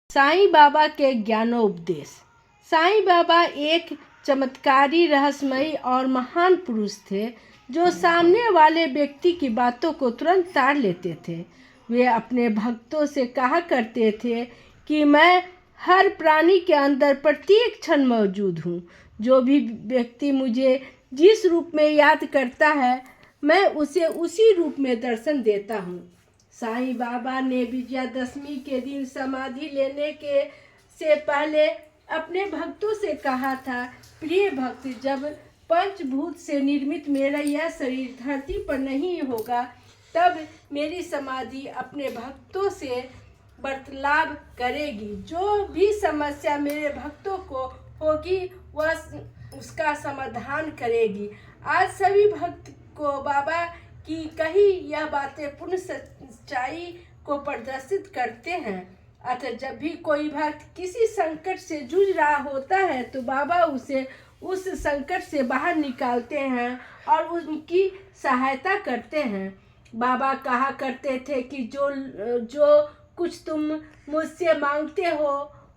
साईं बाबा के ज्ञानोपदेश। साईं बाबा एक चमत्कारी, रहस्यमयी और महान पुरुष थे जो सामने वाले व्यक्ति की बातों को तुरंत ताड़ लेते थे। वे अपने भक्तों से कहा करते थे कि मैं हर प्राणी के अंदर प्रत्येक क्षण मौजूद हूँ। जो भी व्यक्ति मुझे जिस रूप में याद करता है, मैं उसे उसी रूप में दर्शन देता हूँ। साईं बाबा ने विजयादशमी के दिन समाधि लेने से पहले अपने भक्तों से कहा था, प्रिय भक्त, जब पंचभूत से निर्मित मेरा यह शरीर धरती पर नहीं होगा, तब मेरी समाधि अपने भक्तों से वार्तालाप करेगी। जो भी समस्या मेरे भक्तों को होगी, वह उसका समाधान करेगी। आज सभी भक्त को बाबा की कही यह बातें पूर्ण सच्चाई को प्रदर्शित करते हैं। अतः जब भी कोई भक्त किसी संकट से जूझ रहा होता है, तो बाबा उसे उस संकट से बाहर निकालते हैं और उनकी सहायता करते हैं। बाबा कहा करते थे कि जो कुछ तुम मुझसे मांगते हो,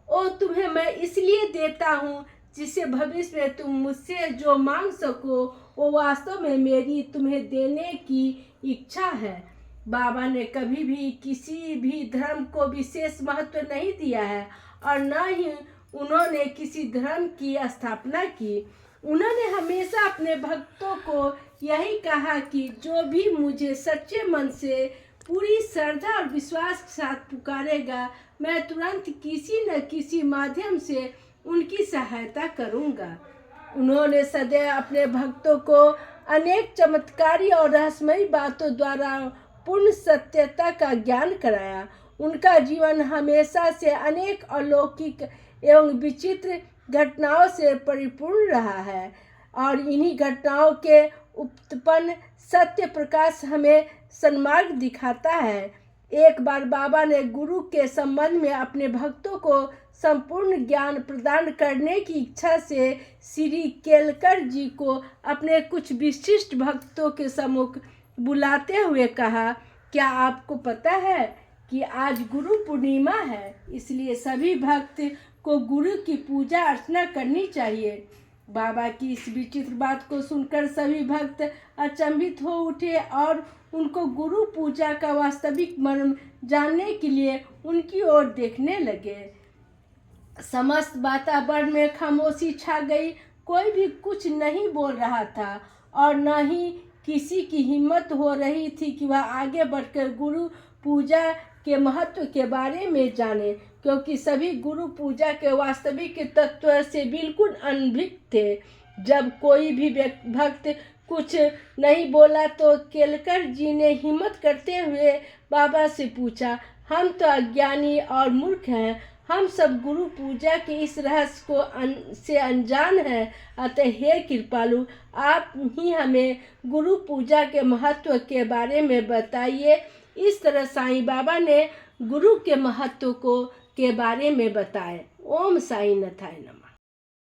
वो तुम्हें मैं इसलिए देता हूँ जिससे भविष्य में तुम मुझसे जो मांग सको, वो वास्तव में मेरी तुम्हें देने की इच्छा है। बाबा ने कभी भी किसी भी धर्म को विशेष महत्व नहीं दिया है और न ही उन्होंने किसी धर्म की स्थापना की। उन्होंने हमेशा अपने भक्तों को यही कहा कि जो भी मुझे सच्चे मन से पूरी श्रद्धा और विश्वास के साथ पुकारेगा, मैं तुरंत किसी न किसी माध्यम से उनकी सहायता करूंगा। उन्होंने सदैव अपने भक्तों को अनेक चमत्कारी और रहस्यमयी बातों द्वारा पूर्ण सत्यता का ज्ञान कराया। उनका जीवन हमेशा से अनेक अलौकिक एवं विचित्र घटनाओं से परिपूर्ण रहा है और इन्हीं घटनाओं के उत्पन्न सत्य प्रकाश हमें सन्मार्ग दिखाता है। एक बार बाबा ने गुरु के संबंध में अपने भक्तों को संपूर्ण ज्ञान प्रदान करने की इच्छा से श्री केलकर जी को अपने कुछ विशिष्ट भक्तों के सम्मुख बुलाते हुए कहा, क्या आपको पता है कि आज गुरु पूर्णिमा है, इसलिए सभी भक्त को गुरु की पूजा अर्चना करनी चाहिए। बाबा की इस विचित्र बात को सुनकर सभी भक्त अचंभित हो उठे और उनको गुरु पूजा का वास्तविक मर्म जानने के लिए उनकी ओर देखने लगे। समस्त वातावरण में खामोशी छा गई। कोई भी कुछ नहीं बोल रहा था और न ही किसी की हिम्मत हो रही थी कि वह आगे बढ़कर गुरु पूजा के महत्व के बारे में जाने, क्योंकि सभी गुरु पूजा के वास्तविक तत्व से बिल्कुल अनभिज्ञ थे। जब कोई भी भक्त कुछ नहीं बोला तो केलकर जी ने हिम्मत करते हुए बाबा से पूछा, हम तो अज्ञानी और मूर्ख हैं, हम सब गुरु पूजा के इस रहस्य से अनजान हैं। अतः हे कृपालु, आप ही हमें गुरु पूजा के महत्व के बारे में बताइए। इस तरह साईं बाबा ने गुरु के महत्व के बारे में बताए। ओम साईं नाथाय नमः।